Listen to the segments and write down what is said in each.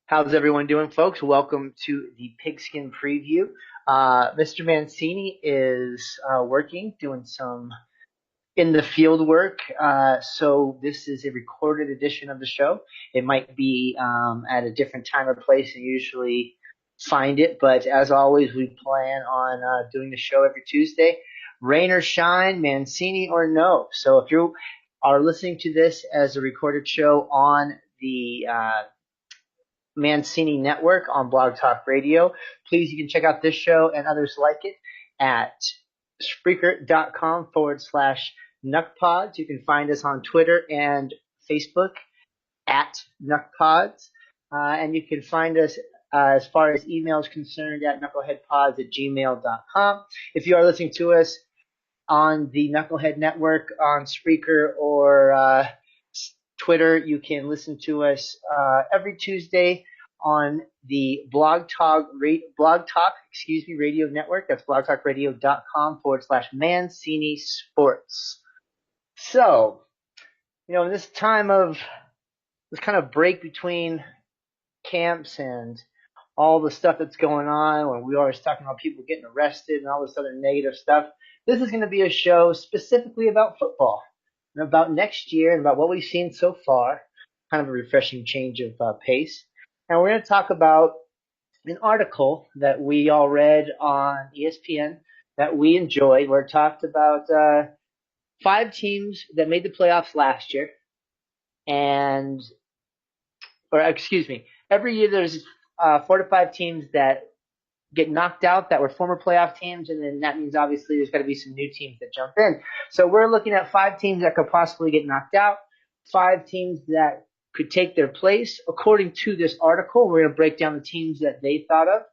How's everyone doing, folks? Welcome to the Pigskin Preview. Mr. Mancini is working, doing some in the field work. So this is a recorded edition of the show. It might be at a different time or place than you usually find it, but as always, we plan on doing the show every Tuesday. Rain or shine, Mancini or no. So if you are listening to this as a recorded show on the Mancini Network on Blog Talk Radio. Please, you can check out this show and others like it at Spreaker.com/NuckPods. You can find us on Twitter and Facebook at NuckPods. And you can find us as far as email is concerned at knuckleheadpods@gmail.com. If you are listening to us on the Knucklehead Network on Spreaker or Twitter, you can listen to us every Tuesday on the Blog Talk Radio Network. That's blogtalkradio.com/Mancini Sports. So, in this time of this kind of break between camps and all the stuff that's going on, when we are always talking about people getting arrested and all this other negative stuff, this is going to be a show specifically about football and about next year and about what we've seen so far. Kind of a refreshing change of pace. And we're going to talk about an article that we all read on ESPN that we enjoyed, where it talked about 5 teams that made the playoffs last year. Every year there's 4 to 5 teams that get knocked out that were former playoff teams, and then that means obviously there's got to be some new teams that jump in. So we're looking at 5 teams that could possibly get knocked out, 5 teams that could take their place. According to this article, we're going to break down the teams that they thought of.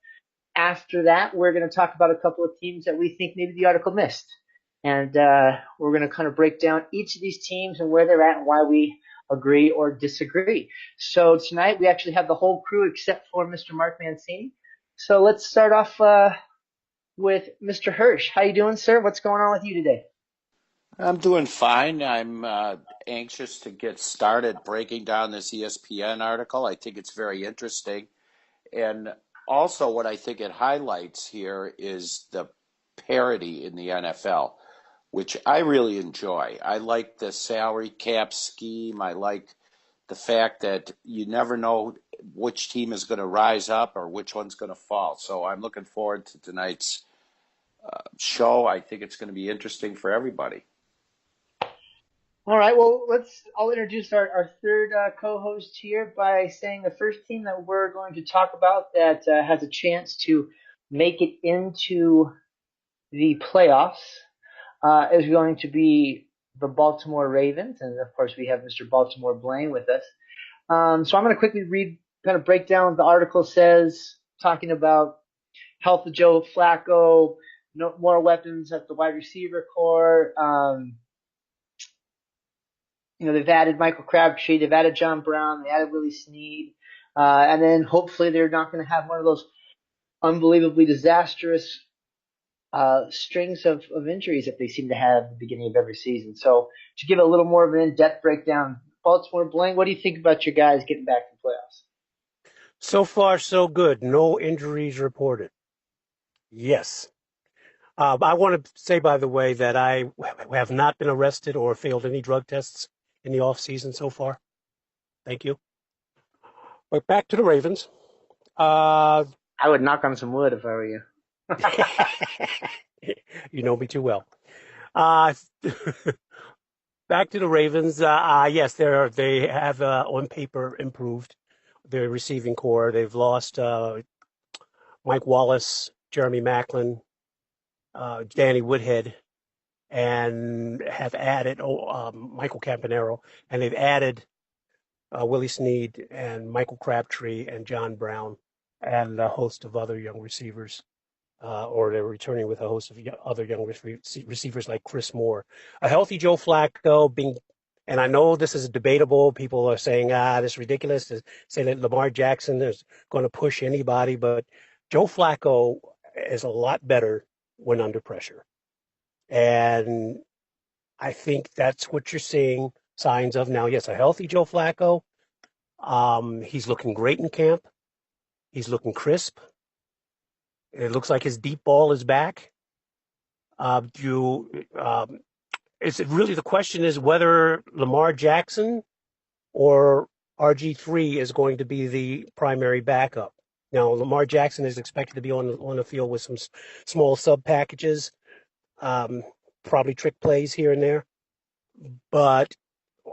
After that, we're going to talk about a couple of teams that we think maybe the article missed. And we're going to kind of break down each of these teams and where they're at and why we agree or disagree. So tonight we actually have the whole crew except for Mr. Mark Mancini. So let's start off with Mr. Hirsch. How you doing, sir? What's going on with you today? I'm doing fine. I'm anxious to get started breaking down this ESPN article. I think it's very interesting. And also what I think it highlights here is the parity in the NFL, which I really enjoy. I like the salary cap scheme. I like the fact that you never know which team is going to rise up or which one's going to fall. So I'm looking forward to tonight's show. I think it's going to be interesting for everybody. All right, well, I'll introduce our third co-host here by saying the first team that we're going to talk about that has a chance to make it into the playoffs is going to be the Baltimore Ravens. And, of course, we have Mr. Baltimore Blaine with us. So I'm going to quickly break down what the article says, talking about health of Joe Flacco, more weapons at the wide receiver core. They've added Michael Crabtree, they've added John Brown, they added Willie Snead, and then hopefully they're not going to have one of those unbelievably disastrous strings of injuries that they seem to have at the beginning of every season. So to give a little more of an in-depth breakdown, Baltimore Blaine, what do you think about your guys getting back to the playoffs? So far, so good. No injuries reported. Yes. I want to say, by the way, that I have not been arrested or failed any drug tests in the off season so far. Thank you. But back to the Ravens. I would knock on some wood if I were you. You know me too well. Back to the Ravens. Yes, they have on paper improved their receiving core. They've lost Mike Wallace, Jeremy Maclin, Danny Woodhead, and have added Michael Campanaro, and they've added Willie Snead and Michael Crabtree and John Brown and a host of other young receivers, or they're returning with a host of other young receivers like Chris Moore. A healthy Joe Flacco and I know this is debatable. People are saying, this is ridiculous to say that Lamar Jackson is going to push anybody, but Joe Flacco is a lot better when under pressure. And I think that's what you're seeing signs of now. Yes, a healthy Joe Flacco. He's looking great in camp. He's looking crisp. It looks like his deep ball is back. It's really the question is whether Lamar Jackson or RG3 is going to be the primary backup. Now, Lamar Jackson is expected to be on the field with some small sub packages, probably trick plays here and there. But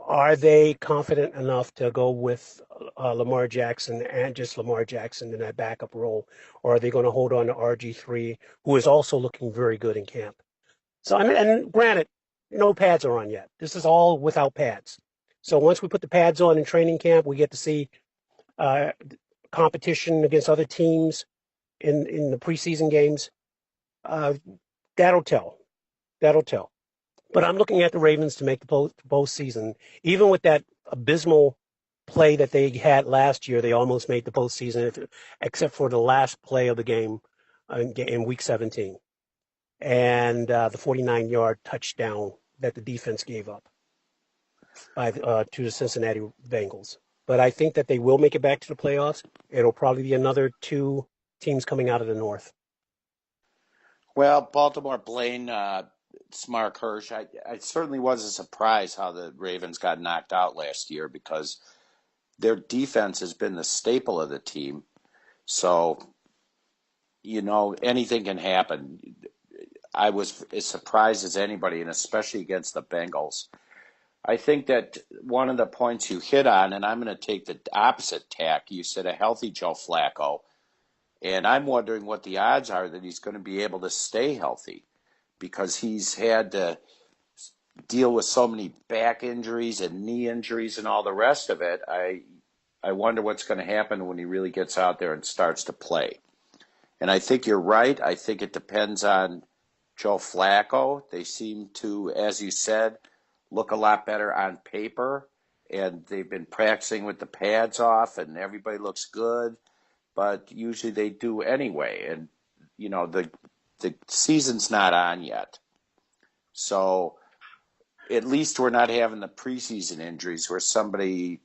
are they confident enough to go with Lamar Jackson and just Lamar Jackson in that backup role? Or are they going to hold on to RG3, who is also looking very good in camp? So, and granted, no pads are on yet. This is all without pads. So once we put the pads on in training camp, we get to see competition against other teams in the preseason games. That'll tell. That'll tell. But I'm looking at the Ravens to make the postseason. Even with that abysmal play that they had last year, they almost made the postseason, except for the last play of the game in Week 17. And the 49-yard touchdown that the defense gave up to the Cincinnati Bengals. But I think that they will make it back to the playoffs. It'll probably be another two teams coming out of the North. Well, Baltimore, Blaine, Smart Hirsch, I certainly wasn't surprised how the Ravens got knocked out last year because their defense has been the staple of the team. So, anything can happen. I was as surprised as anybody, and especially against the Bengals. I think that one of the points you hit on, and I'm going to take the opposite tack, you said a healthy Joe Flacco, and I'm wondering what the odds are that he's going to be able to stay healthy because he's had to deal with so many back injuries and knee injuries and all the rest of it. I wonder what's going to happen when he really gets out there and starts to play. And I think you're right. I think it depends on Joe Flacco. They seem to, as you said, look a lot better on paper, and they've been practicing with the pads off, and everybody looks good, but usually they do anyway. And, the season's not on yet. So at least we're not having the preseason injuries where somebody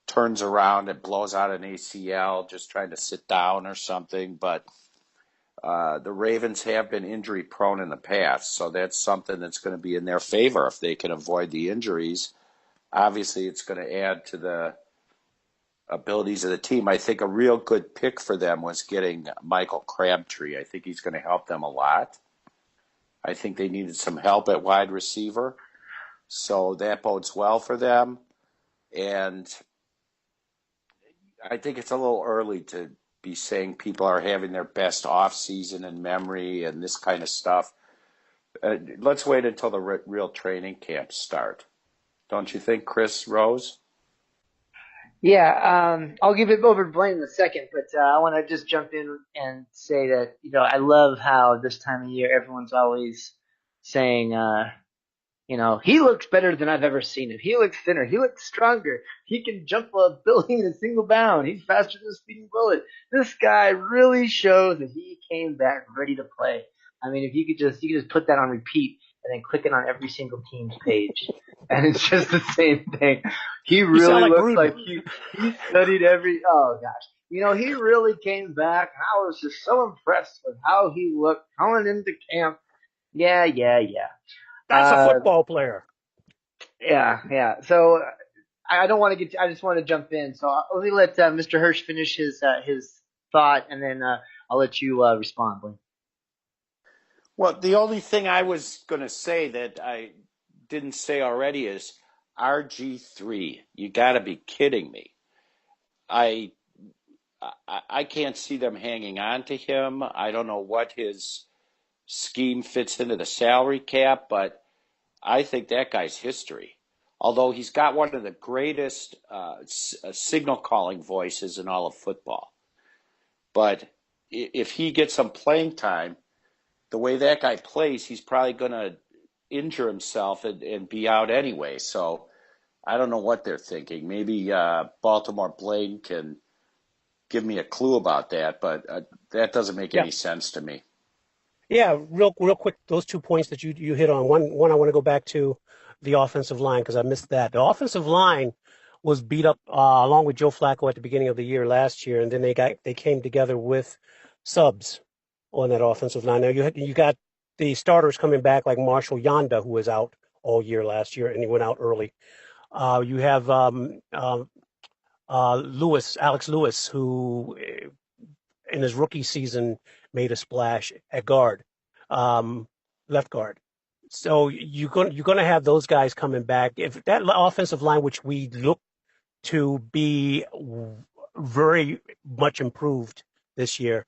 turns around and blows out an ACL just trying to sit down or something, but the Ravens have been injury prone in the past, so that's something that's going to be in their favor if they can avoid the injuries. Obviously, it's going to add to the abilities of the team. I think a real good pick for them was getting Michael Crabtree. I think he's going to help them a lot. I think they needed some help at wide receiver, so that bodes well for them. And I think it's a little early to be saying people are having their best off season in memory and this kind of stuff. Let's wait until the real training camps start. Don't you think, Chris Rose? Yeah, I'll give it over to Blaine in a second, but I want to just jump in and say that, I love how this time of year everyone's always saying, he looks better than I've ever seen him. He looks thinner. He looks stronger. He can jump a building in a single bound. He's faster than a speeding bullet. This guy really shows that he came back ready to play. I mean, if you could just put that on repeat and then click it on every single team's page, and it's just the same thing. He really looks like he studied every. Oh gosh, he really came back. And I was just so impressed with how he looked coming into camp. Yeah. That's a football player. Yeah. So I don't want to get. I just want to jump in. So let me let Mr. Hirsch finish his thought, and then I'll let you respond, Blaine. Well, the only thing I was going to say that I didn't say already is RG3. You got to be kidding me. I can't see them hanging on to him. I don't know what his scheme fits into the salary cap, but I think that guy's history. Although he's got one of the greatest signal calling voices in all of football. But if he gets some playing time, the way that guy plays, he's probably going to injure himself and be out anyway. So I don't know what they're thinking. Maybe Baltimore Blaine can give me a clue about that, but that doesn't make any sense to me. Yeah, real quick, those 2 points that you hit on. One, I want to go back to the offensive line because I missed that. The offensive line was beat up along with Joe Flacco at the beginning of the year last year, and then they came together with subs on that offensive line. Now you got the starters coming back like Marshall Yanda, who was out all year last year, and he went out early. You have Alex Lewis, who in his rookie season made a splash at guard, left guard. So you're going to have those guys coming back. If that offensive line, which we look to be very much improved this year,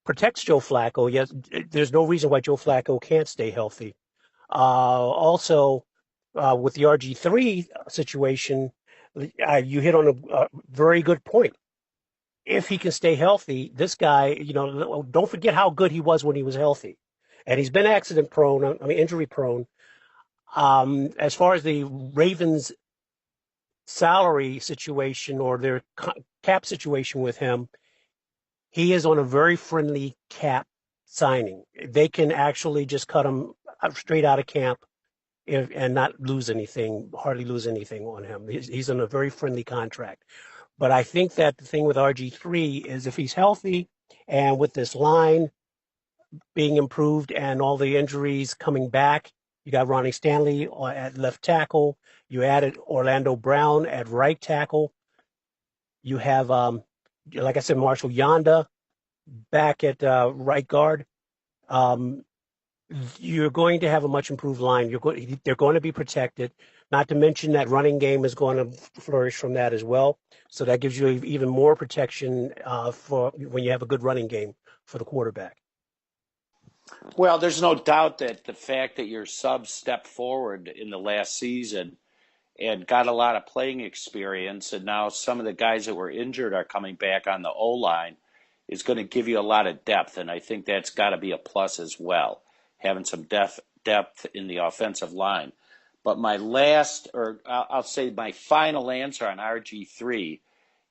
protects Joe Flacco, yes, there's no reason why Joe Flacco can't stay healthy. Also, with the RG3 situation, you hit on a very good point. If he can stay healthy, this guy, don't forget how good he was when he was healthy. And he's been accident prone, injury prone. As far as the Ravens salary situation or their cap situation with him, he is on a very friendly cap signing. They can actually just cut him straight out of camp and not lose anything, hardly lose anything on him. He's on a very friendly contract. But I think that the thing with RG3 is if he's healthy and with this line being improved and all the injuries coming back, you got Ronnie Stanley at left tackle. You added Orlando Brown at right tackle. You have, like I said, Marshall Yanda back at right guard. You're going to have a much improved line. They're going to be protected. Not to mention that running game is going to flourish from that as well. So that gives you even more protection for when you have a good running game for the quarterback. Well, there's no doubt that the fact that your subs stepped forward in the last season and got a lot of playing experience, and now some of the guys that were injured are coming back on the O-line, is going to give you a lot of depth, and I think that's got to be a plus as well, having some depth in the offensive line. But I'll say my final answer on RG3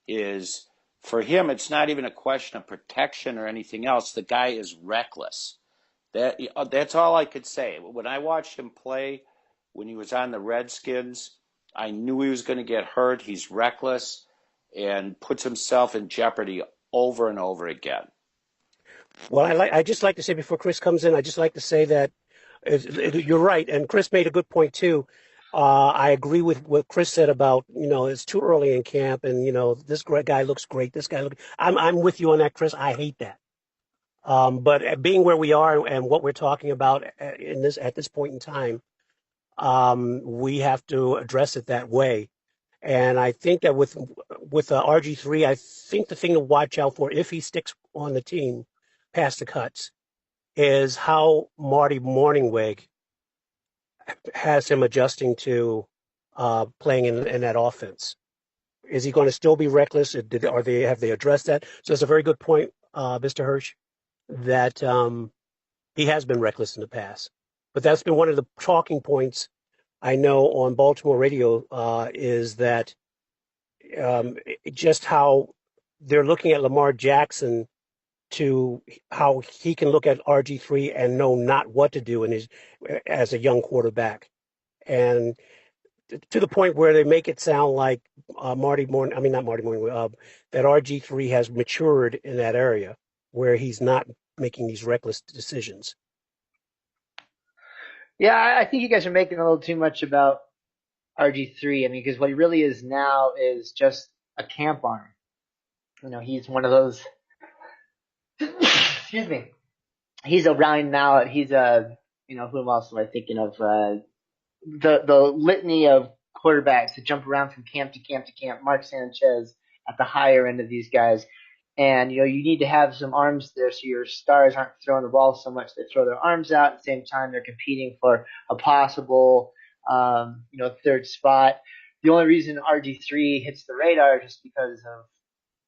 is, for him, it's not even a question of protection or anything else. The guy is reckless. That's all I could say. When I watched him play, when he was on the Redskins, I knew he was going to get hurt. He's reckless and puts himself in jeopardy over and over again. Well, I just like to say before Chris comes in, I just like to say that you're right, and Chris made a good point too. I agree with what Chris said about it's too early in camp, and this guy looks great. This guy I'm with you on that, Chris. I hate that. But being where we are and what we're talking about at this point in time, we have to address it that way. And I think that with RG3, I think the thing to watch out for if he sticks on the team past the cuts is how Marty Morningweg has him adjusting to playing in that offense. Is he going to still be reckless? Have they addressed that? So it's a very good point, Mr. Hirsch, that he has been reckless in the past. But that's been one of the talking points I know on Baltimore radio is that just how they're looking at Lamar Jackson to how he can look at RG3 and know not what to do as a young quarterback. And to the point where they make it sound like that RG3 has matured in that area where he's not making these reckless decisions. Yeah, I think you guys are making a little too much about RG3. I mean, because what he really is now is just a camp arm. He's one of those. Excuse me. He's a Ryan Mallett. He's a who else am I thinking of? The litany of quarterbacks that jump around from camp to camp to camp. Mark Sanchez at the higher end of these guys. And, you need to have some arms there so your stars aren't throwing the ball so much. They throw their arms out. At the same time, they're competing for a possible, third spot. The only reason RG3 hits the radar is just because of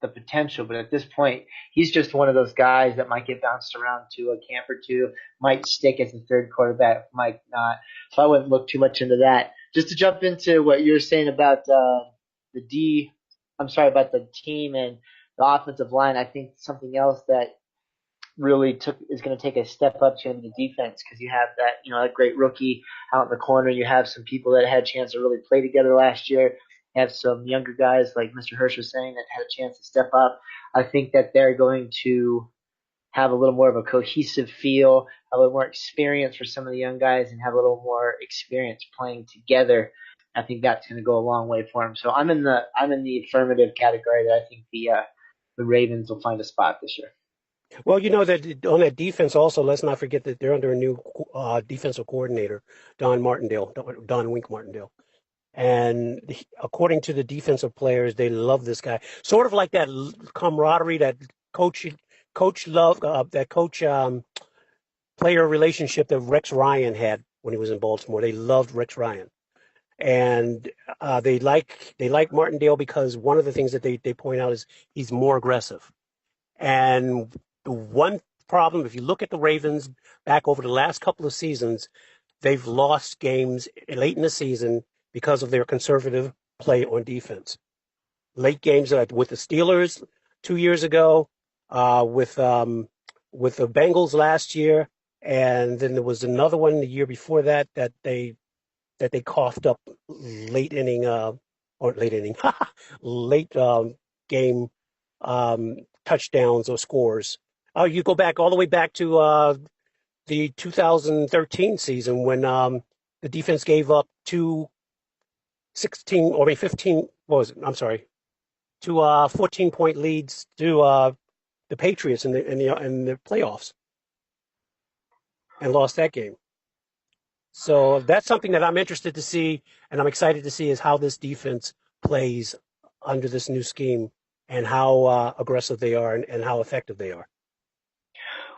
the potential. But at this point, he's just one of those guys that might get bounced around to a camp or two, might stick as a third quarterback, might not. So I wouldn't look too much into that. Just to jump into what you're saying about about the team and the offensive line, I think something else that really is going to take a step up to in the defense, because you have that great rookie out in the corner. You have some people that had a chance to really play together last year. They have some younger guys, like Mr. Hirsch was saying, that had a chance to step up. I think that they're going to have a little more of a cohesive feel, a little more experience for some of the young guys, and have a little more experience playing together. I think that's going to go a long way for them. So I'm in the affirmative category that I think the Ravens will find a spot this year. Well, that on that defense also, let's not forget that they're under a new defensive coordinator, Don Wink Martindale. And according to the defensive players, they love this guy. Sort of like that camaraderie, that coach love, that coach player relationship that Rex Ryan had when he was in Baltimore. They loved Rex Ryan. And they like Martindale because one of the things that they point out is he's more aggressive. And the one problem, if you look at the Ravens back over the last couple of seasons, they've lost games late in the season because of their conservative play on defense. Late games with the Steelers 2 years ago, with the Bengals last year, and then there was another one the year before that they coughed up late inning late game touchdowns or scores. You go back all the way back to the 2013 season when the defense gave up 15, what was it? I'm sorry, two 14-point leads to the Patriots in the playoffs and lost that game. So that's something that I'm interested to see, and I'm excited to see is how this defense plays under this new scheme and how aggressive they are and how effective they are.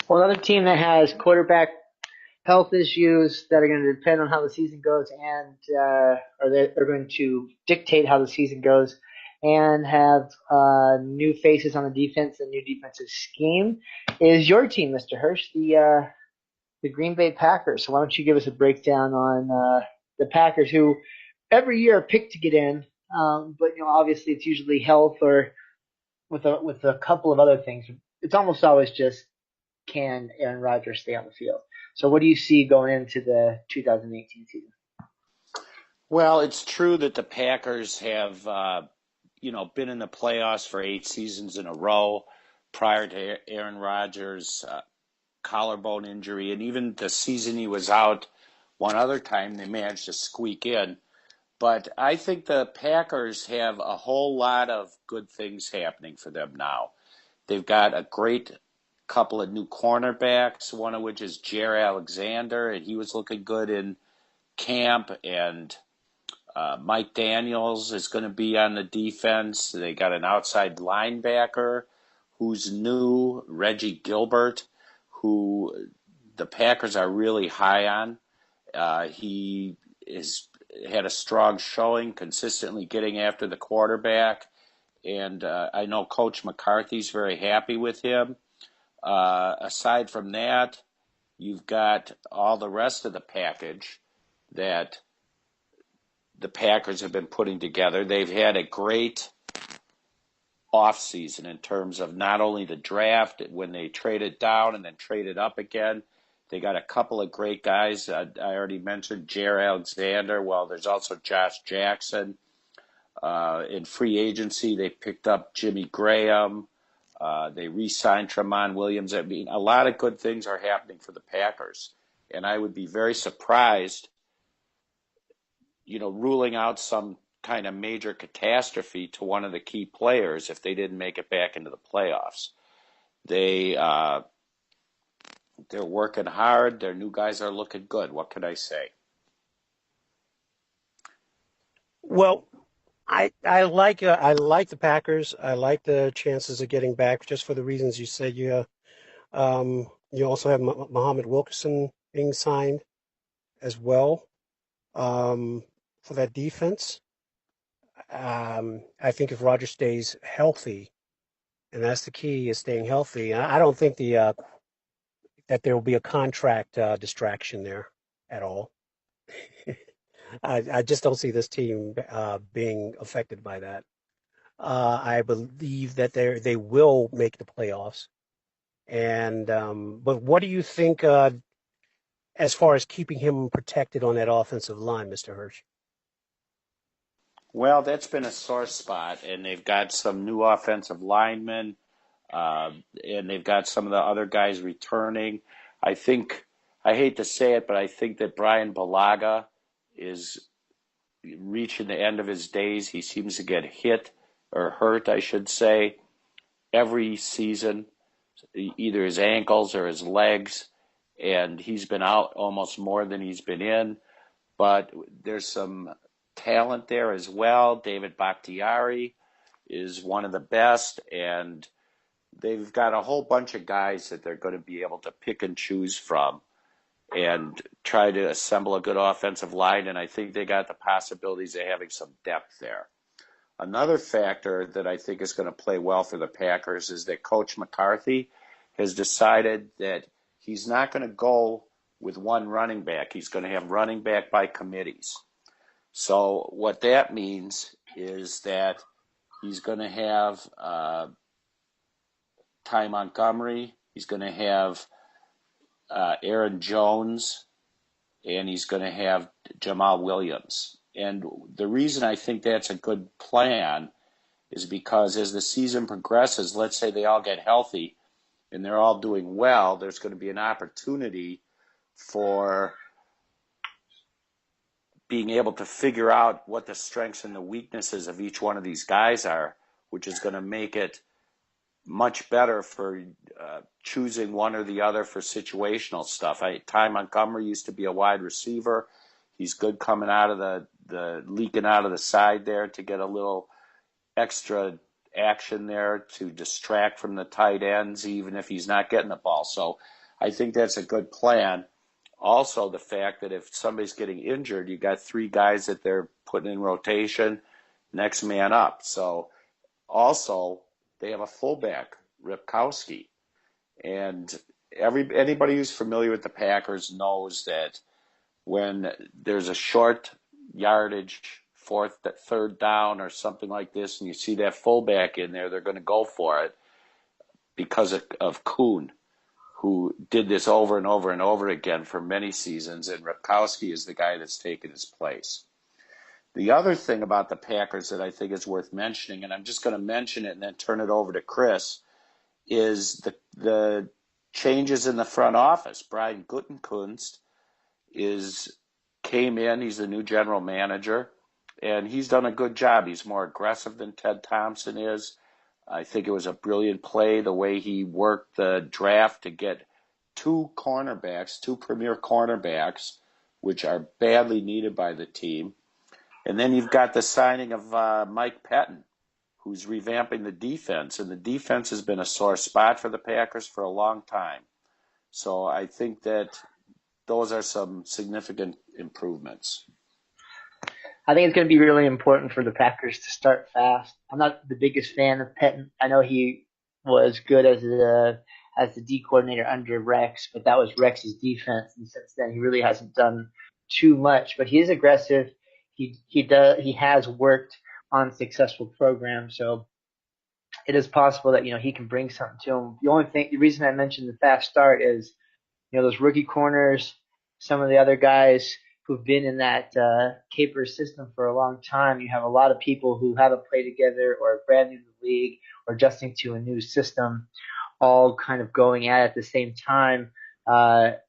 Well, another team that has quarterback health issues that are going to depend on how the season goes and or they're going to dictate how the season goes and have new faces on the defense and new defensive scheme is your team, Mr. Hirsch, the Green Bay Packers. So why don't you give us a breakdown on the Packers, who every year are picked to get in, but obviously it's usually health or with a couple of other things. It's almost always just can Aaron Rodgers stay on the field. So what do you see going into the 2018 season? Well, it's true that the Packers have, been in the playoffs for 8 seasons in a row prior to Aaron Rodgers' collarbone injury, and even the season he was out one other time, they managed to squeak in. But I think the Packers have a whole lot of good things happening for them now. They've got a great couple of new cornerbacks, one of which is Jaire Alexander, and he was looking good in camp, and Mike Daniels is going to be on the defense. They got an outside linebacker who's new, Reggie Gilbert, who the Packers are really high on. He had a strong showing, consistently getting after the quarterback, and I know Coach McCarthy's very happy with him. Aside from that, you've got all the rest of the package that the Packers have been putting together. They've had a great offseason in terms of not only the draft, when they traded down and then traded up again. They got a couple of great guys. I already mentioned Jaire Alexander. Well, there's also Josh Jackson. In free agency, they picked up Jimmy Graham. They re-signed Tramon Williams. I mean, a lot of good things are happening for the Packers. And I would be very surprised, ruling out some kind of major catastrophe to one of the key players if they didn't make it back into the playoffs. They're working hard. Their new guys are looking good. What can I say? Well, I like the Packers. I like the chances of getting back just for the reasons you said. You also have Muhammad Wilkerson being signed as well for that defense. I think if Rodgers stays healthy, and that's the key, is staying healthy. I don't think that there will be a contract distraction there at all. I just don't see this team being affected by that. I believe that they will make the playoffs. And but what do you think as far as keeping him protected on that offensive line, Mr. Hirsch? Well, that's been a sore spot, and they've got some new offensive linemen, and they've got some of the other guys returning. I think, I hate to say it, but I think that Brian Balaga is reaching the end of his days. He seems to get hit or hurt, I should say, every season, either his ankles or his legs, and he's been out almost more than he's been in. But there's some talent there as well. David Bakhtiari is one of the best, and they've got a whole bunch of guys that they're going to be able to pick and choose from and try to assemble a good offensive line, and I think they got the possibilities of having some depth there. Another factor that I think is going to play well for the Packers is that Coach McCarthy has decided that he's not going to go with one running back. He's going to have running back by committees. So what that means is that he's going to have Ty Montgomery, he's going to have Aaron Jones, and he's going to have Jamal Williams. And the reason I think that's a good plan is because as the season progresses, let's say they all get healthy and they're all doing well, there's going to be an opportunity for being able to figure out what the strengths and the weaknesses of each one of these guys are, which is going to make it much better for choosing one or the other for situational stuff. Ty Montgomery used to be a wide receiver. He's good coming out of the leaking out of the side there to get a little extra action there to distract from the tight ends, even if he's not getting the ball. So I think that's a good plan. Also, the fact that if somebody's getting injured, you got three guys that they're putting in rotation, next man up. So also, they have a fullback, Ripkowski. And anybody who's familiar with the Packers knows that when there's a short yardage, third down or something like this, and you see that fullback in there, they're going to go for it because of Kuhn, who did this over and over and over again for many seasons, and Ripkowski is the guy that's taken his place. The other thing about the Packers that I think is worth mentioning, and I'm just going to mention it and then turn it over to Chris, is the changes in the front office. Brian Gutekunst came in. He's the new general manager, and he's done a good job. He's more aggressive than Ted Thompson is. I think it was a brilliant play the way he worked the draft to get two premier cornerbacks, which are badly needed by the team. And then you've got the signing of Mike Pettin, who's revamping the defense. And the defense has been a sore spot for the Packers for a long time. So I think that those are some significant improvements. I think it's going to be really important for the Packers to start fast. I'm not the biggest fan of Pettin. I know he was good as the D coordinator under Rex, but that was Rex's defense, and since then he really hasn't done too much. But he is aggressive. He has worked on successful programs, so it is possible that he can bring something to him. The reason I mentioned the fast start is those rookie corners, some of the other guys who've been in that Capers system for a long time. You have a lot of people who haven't played together or are brand new to the league or adjusting to a new system, all kind of going at it the same time. That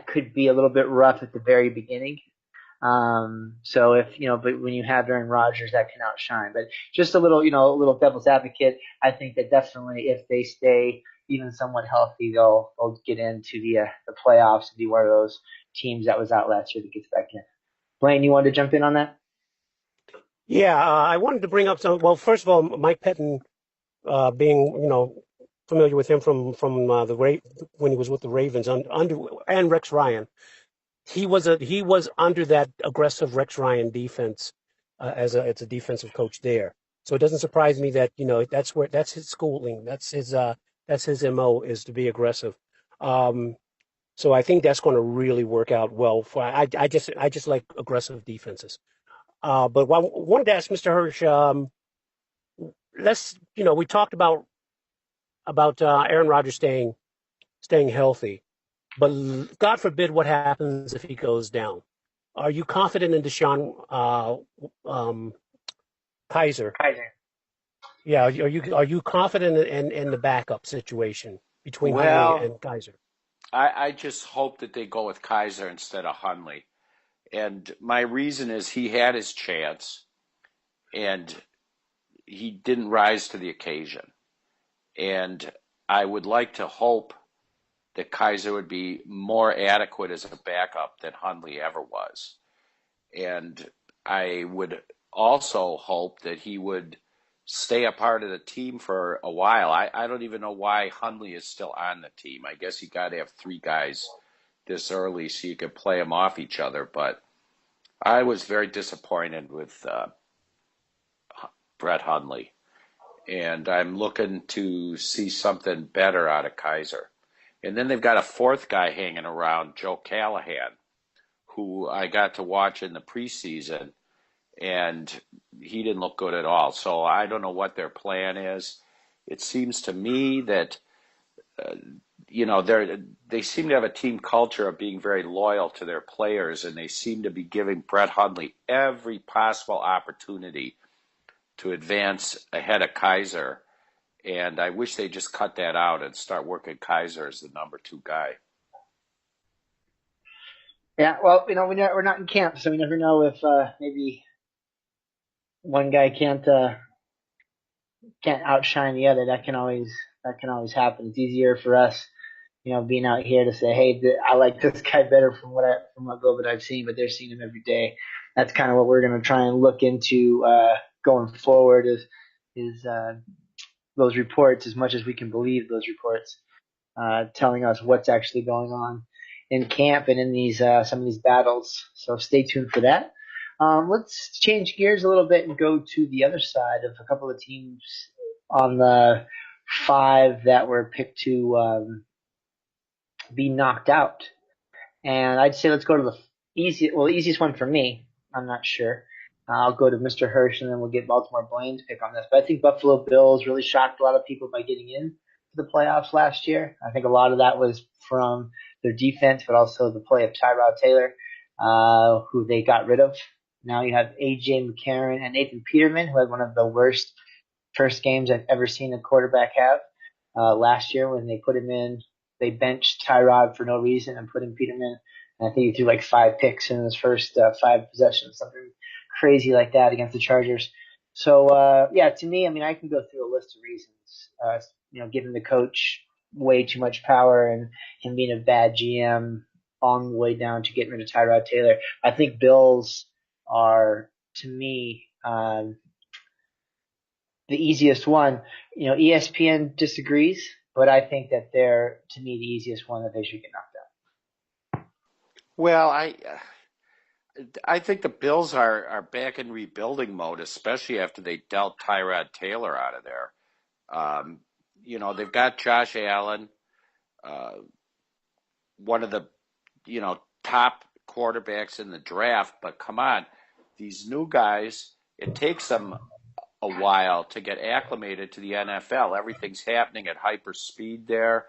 could be a little bit rough at the very beginning. So but when you have Aaron Rodgers, that can outshine. But just a little devil's advocate, I think that definitely if they stay even somewhat healthy, they'll get into the playoffs and be one of those teams that was out last year that gets back in. Blaine, you wanted to jump in on that? Yeah, I wanted to bring up some. Well, first of all, Mike Pettin, being familiar with him from when he was with the Ravens and Rex Ryan. He was under that aggressive Rex Ryan defense as a defensive coach there. So it doesn't surprise me that that's his schooling. That's his MO is to be aggressive. So I think that's going to really work out well for. I just like aggressive defenses. But I wanted to ask Mr. Hirsch. We talked about Aaron Rodgers staying healthy. But God forbid what happens if he goes down. Are you confident in Deshaun Kaiser? Kaiser. Yeah, are you confident in the backup situation between Hundley Well, and Kaiser? I just hope that they go with Kaiser instead of Hunley. And my reason is he had his chance and he didn't rise to the occasion. And I would like to hope that Kaiser would be more adequate as a backup than Hundley ever was. And I would also hope that he would stay a part of the team for a while. I don't even know why Hundley is still on the team. I guess you got to have three guys this early so you could play them off each other. But I was very disappointed with Brett Hundley, and I'm looking to see something better out of Kaiser. And then they've got a fourth guy hanging around, Joe Callahan, who I got to watch in the preseason, and he didn't look good at all. So I don't know what their plan is. It seems to me that they seem to have a team culture of being very loyal to their players, and they seem to be giving Brett Hundley every possible opportunity to advance ahead of Kaiser. And I wish they just cut that out and start working Kaiser as the number two guy. Yeah, well, we're not in camp, so we never know if maybe one guy can't outshine the other. That can always happen. It's easier for us, being out here to say, hey, I like this guy better from what little bit I've seen, but they're seeing him every day. That's kind of what we're going to try and look into going forward is those reports, as much as we can believe those reports, telling us what's actually going on in camp and in these some of these battles. So stay tuned for that. Let's change gears a little bit and go to the other side of a couple of teams on the five that were picked to be knocked out. And I'd say let's go to the easiest one for me. I'm not sure. I'll go to Mr. Hirsch, and then we'll get Baltimore Blaine's pick on this. But I think Buffalo Bills really shocked a lot of people by getting in to the playoffs last year. I think a lot of that was from their defense, but also the play of Tyrod Taylor, who they got rid of. Now you have A.J. McCarron and Nathan Peterman, who had one of the worst first games I've ever seen a quarterback have. Last year when they put him in, they benched Tyrod for no reason and put in Peterman. And I think he threw like 5 picks in his first 5 possessions, something crazy like that against the Chargers. So, yeah, to me, I mean, I can go through a list of reasons. Giving the coach way too much power and him being a bad GM on the way down to getting rid of Tyrod Taylor. I think Bills are, to me, the easiest one. ESPN disagrees, but I think that they're, to me, the easiest one that they should get knocked out. Well, I think the Bills are back in rebuilding mode, especially after they dealt Tyrod Taylor out of there. They've got Josh Allen, one of the top quarterbacks in the draft. But come on, these new guys, it takes them a while to get acclimated to the NFL. Everything's happening at hyper speed there.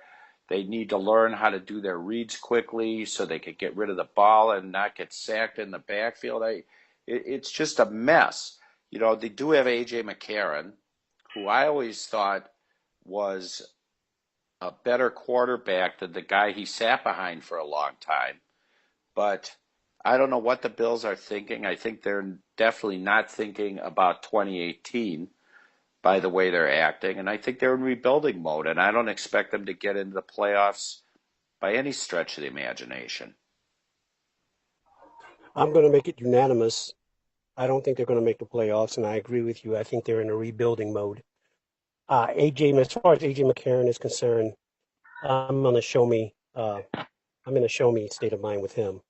They need to learn how to do their reads quickly so they can get rid of the ball and not get sacked in the backfield. It's just a mess. They do have A.J. McCarron, who I always thought was a better quarterback than the guy he sat behind for a long time. But I don't know what the Bills are thinking. I think they're definitely not thinking about 2018 by the way they're acting. And I think they're in rebuilding mode. And I don't expect them to get into the playoffs by any stretch of the imagination. I'm going to make it unanimous. I don't think they're going to make the playoffs, and I agree with you. I think they're in a rebuilding mode. As far as AJ McCarron is concerned, I'm in a show me state of mind with him.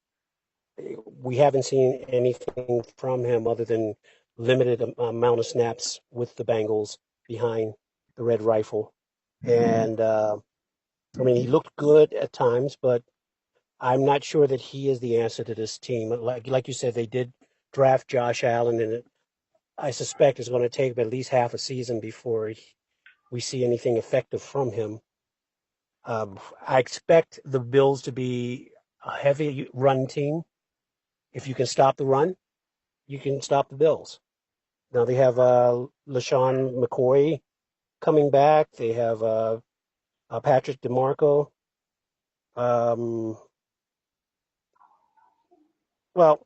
We haven't seen anything from him other than limited amount of snaps with the Bengals behind the red rifle. And, he looked good at times, but I'm not sure that he is the answer to this team. Like you said, they did draft Josh Allen, and I suspect it's going to take at least half a season before we see anything effective from him. I expect the Bills to be a heavy run team. If you can stop the run, you can stop the Bills. Now they have LaShawn McCoy coming back. They have Patrick DeMarco. Um, well,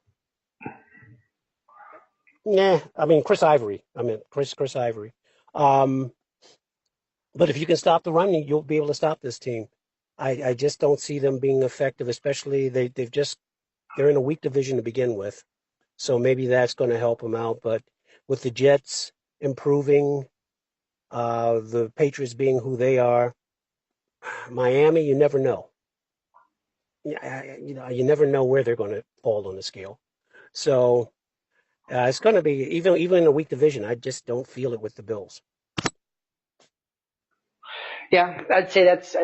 yeah, I mean Chris Ivory. Chris Ivory. Um, but if you can stop the run, you'll be able to stop this team. I just don't see them being effective, especially they're in a weak division to begin with. So maybe that's going to help them out. But with the Jets improving, the Patriots being who they are, Miami, you never know. You never know where they're going to fall on the scale. So it's going to be even in a weak division. I just don't feel it with the Bills. Yeah, I'd say that's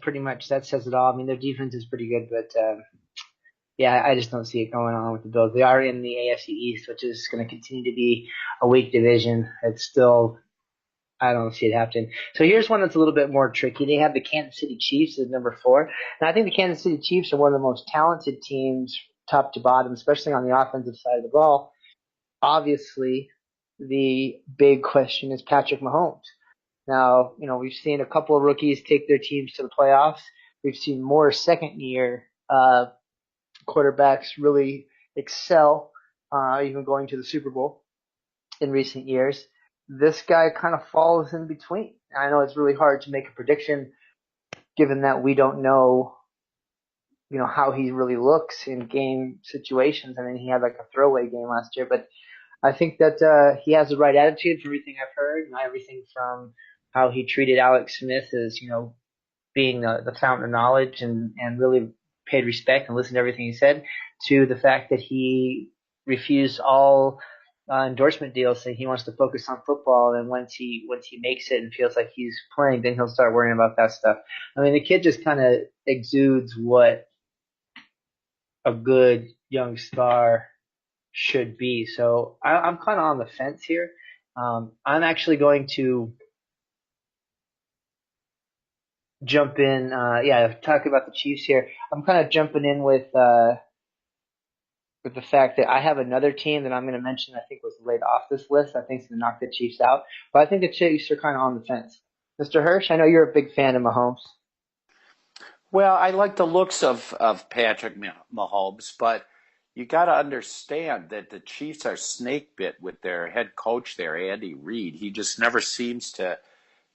pretty much that says it all. I mean, their defense is pretty good, but yeah, I just don't see it going on with the Bills. They are in the AFC East, which is going to continue to be a weak division. It's still, I don't see it happening. So here's one that's a little bit more tricky. They have the Kansas City Chiefs as number 4. And I think the Kansas City Chiefs are one of the most talented teams, top to bottom, especially on the offensive side of the ball. Obviously, the big question is Patrick Mahomes. Now, we've seen a couple of rookies take their teams to the playoffs. We've seen more second-year quarterbacks really excel, even going to the Super Bowl in recent years. This guy kind of falls in between. I know it's really hard to make a prediction given that we don't know, how he really looks in game situations. I mean, he had like a throwaway game last year, but I think that he has the right attitude from everything I've heard, everything from how he treated Alex Smith as, being the fountain of knowledge and really paid respect and listened to everything he said, to the fact that he refused all endorsement deals, saying he wants to focus on football, and once he makes it and feels like he's playing, then he'll start worrying about that stuff. I mean, the kid just kind of exudes what a good young star should be. So I'm kind of on the fence here. I'm actually going to jump in. Talk about the Chiefs here. I'm kind of jumping in with the fact that I have another team that I'm going to mention. I think was laid off this list. I think it's going to knock the Chiefs out, but I think the Chiefs are kind of on the fence. Mr. Hirsch, I know you're a big fan of Mahomes. Well, I like the looks of Patrick Mahomes, but you got to understand that the Chiefs are snake bit with their head coach there, Andy Reid. He just never seems to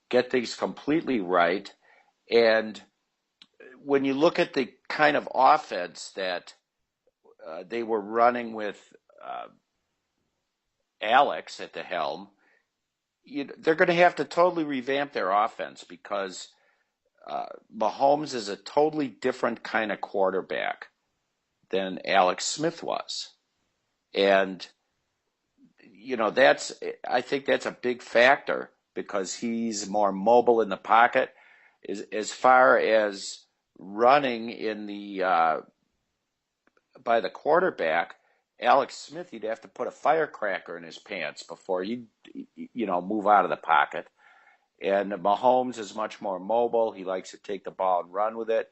get things completely right. And when you look at the kind of offense that they were running with Alex at the helm, they're going to have to totally revamp their offense because Mahomes is a totally different kind of quarterback than Alex Smith was. And, I think that's a big factor because he's more mobile in the pocket. As far as running in the by the quarterback, Alex Smith, you'd have to put a firecracker in his pants before he'd move out of the pocket. And Mahomes is much more mobile. He likes to take the ball and run with it.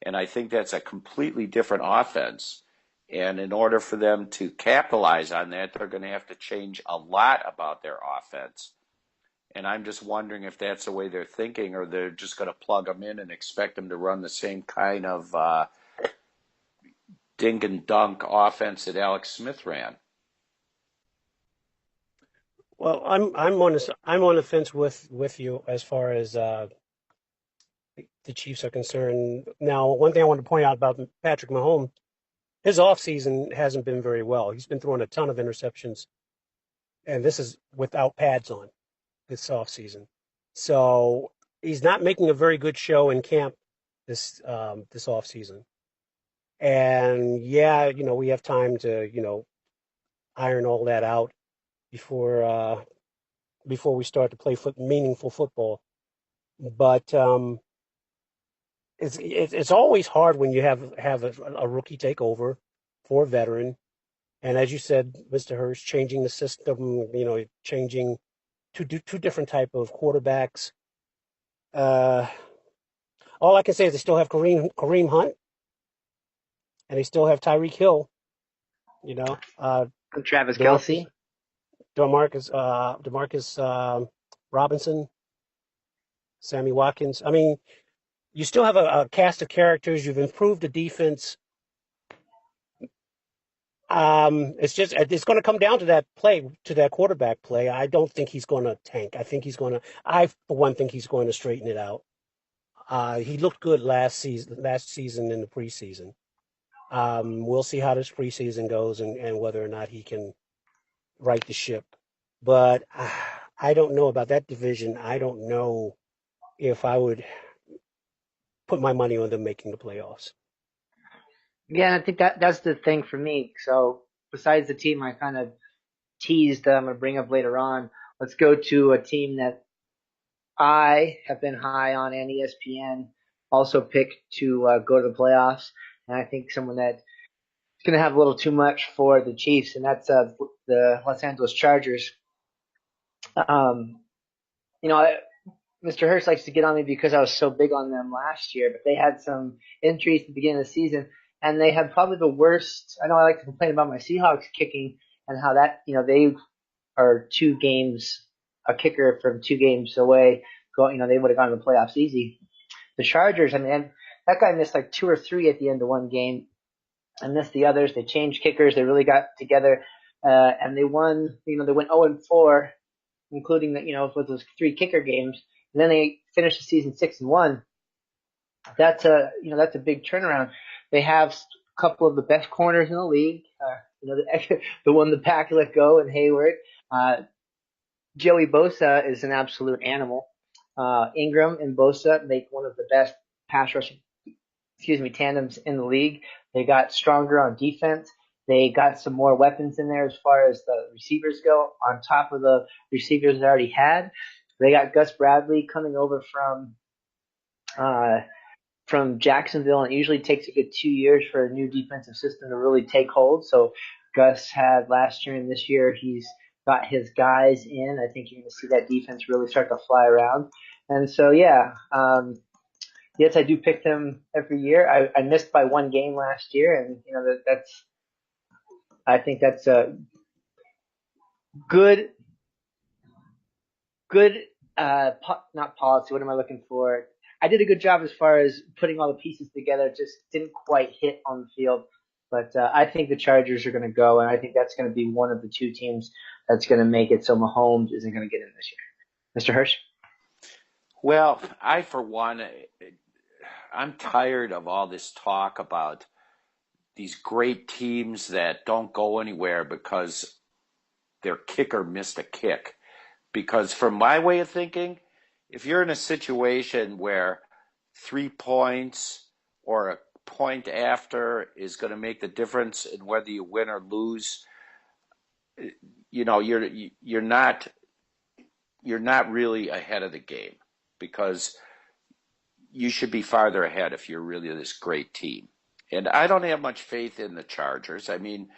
And I think that's a completely different offense. And in order for them to capitalize on that, they're going to have to change a lot about their offense. And I'm just wondering if that's the way they're thinking, or they're just going to plug them in and expect them to run the same kind of dink and dunk offense that Alex Smith ran. Well, I'm on the fence with you as far as the Chiefs are concerned. Now, one thing I want to point out about Patrick Mahomes, his offseason hasn't been very well. He's been throwing a ton of interceptions, and this is without pads on this offseason. So he's not making a very good show in camp this offseason. And yeah, we have time to iron all that out before we start to play meaningful football. But it's always hard when you have a rookie take over for a veteran. And as you said, Mr. Hirsch, changing the system, changing two different type of quarterbacks. All I can say is they still have Kareem Hunt, and they still have Tyreek Hill. You know, Travis Demarcus, Kelsey. Demarcus Robinson, Sammy Watkins. I mean, you still have a cast of characters. You've improved the defense. It's going to come down to that quarterback play. I don't think he's going to tank. I for one think he's going to straighten it out. He looked good last season in the preseason. We'll see how this preseason goes and whether or not he can right the ship. But I don't know about that division. I don't know if I would put my money on them making the playoffs. Yeah, and I think that's the thing for me. So besides the team I kind of teased that I'm going to bring up later on, let's go to a team that I have been high on, and ESPN also picked to go to the playoffs. And I think someone that's going to have a little too much for the Chiefs, and that's the Los Angeles Chargers. Um, you know, Mr. Hurst likes to get on me because I was so big on them last year, but they had some injuries at the beginning of the season, and they had probably the worst. I know I like to complain about my Seahawks kicking and how that, they are 2 games, a kicker from 2 games away. They would have gone to the playoffs easy. The Chargers, I mean, that guy missed like 2 or 3 at the end of one game and missed the others. They changed kickers. They really got together, and they won. They went 0-4, including with those 3 kicker games. And then they finished the season 6-1. That's a big turnaround. They have a couple of the best corners in the league. The one the Pack let go and Hayward. Joey Bosa is an absolute animal. Ingram and Bosa make one of the best pass rushing, tandems in the league. They got stronger on defense. They got some more weapons in there as far as the receivers go, on top of the receivers they already had. They got Gus Bradley coming over from Jacksonville, and it usually takes a good 2 years for a new defensive system to really take hold. So Gus had last year and this year he's got his guys in. I think you're going to see that defense really start to fly around. And so, yes, I do pick them every year. I missed by 1 game last year, and I think that's a good not policy. What am I looking for? I did a good job as far as putting all the pieces together. Just didn't quite hit on the field. But I think the Chargers are going to go, and I think that's going to be one of the 2 teams that's going to make it. So Mahomes isn't going to get in this year. Mr. Hirsch? Well, I, for one, I'm tired of all this talk about these great teams that don't go anywhere because their kicker missed a kick. Because from my way of thinking, if you're in a situation where 3 points or a point after is going to make the difference in whether you win or lose, you're not really ahead of the game, because you should be farther ahead if you're really this great team. And I don't have much faith in the Chargers. I mean,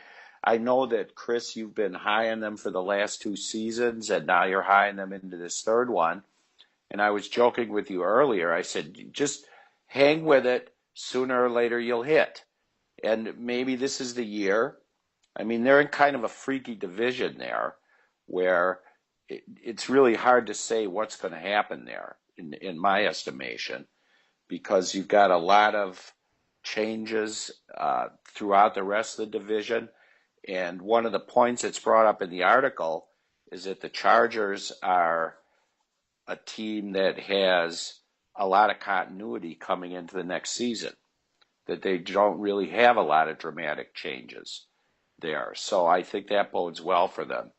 I know that, Chris, you've been high on them for the last 2 seasons, and now you're high on them into this third one. And I was joking with you earlier. I said, just hang with it. Sooner or later, you'll hit. And maybe this is the year. I mean, they're in kind of a freaky division there, where it's really hard to say what's going to happen there, in my estimation, because you've got a lot of changes throughout the rest of the division. And one of the points that's brought up in the article is that the Chargers are a team that has a lot of continuity coming into the next season, that they don't really have a lot of dramatic changes there. So I think that bodes well for them.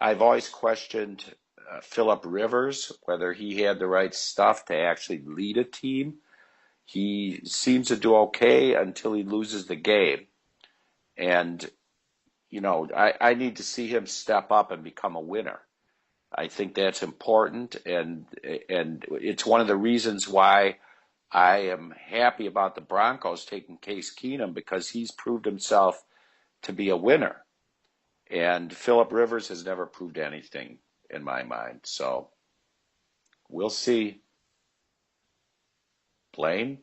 I've always questioned Phillip Rivers, whether he had the right stuff to actually lead a team. He seems to do okay until he loses the game. And, I need to see him step up and become a winner. I think that's important, and it's one of the reasons why I am happy about the Broncos taking Case Keenum, because he's proved himself to be a winner. And Phillip Rivers has never proved anything in my mind. So we'll see. Blaine?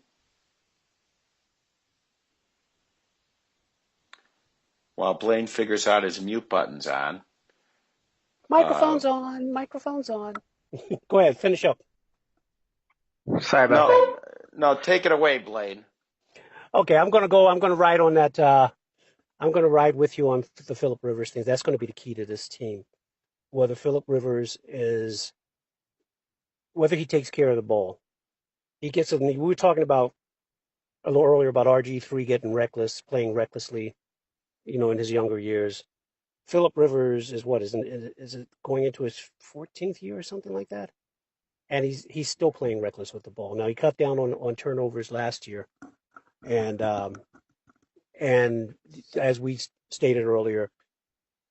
While Blaine figures out his mute button's on. Microphone's on. Microphone's on. Go ahead, finish up. Sorry about that. No, take it away, Blaine. Okay, I'm gonna ride on that. I'm gonna ride with you on the Phillip Rivers thing. That's going to be the key to this team. Whether he takes care of the ball. We were talking about a little earlier about RG3 getting reckless, playing recklessly, in his younger years. Phillip Rivers is it going into his 14th year or something like that? And he's still playing reckless with the ball. Now he cut down on turnovers last year, and as we stated earlier,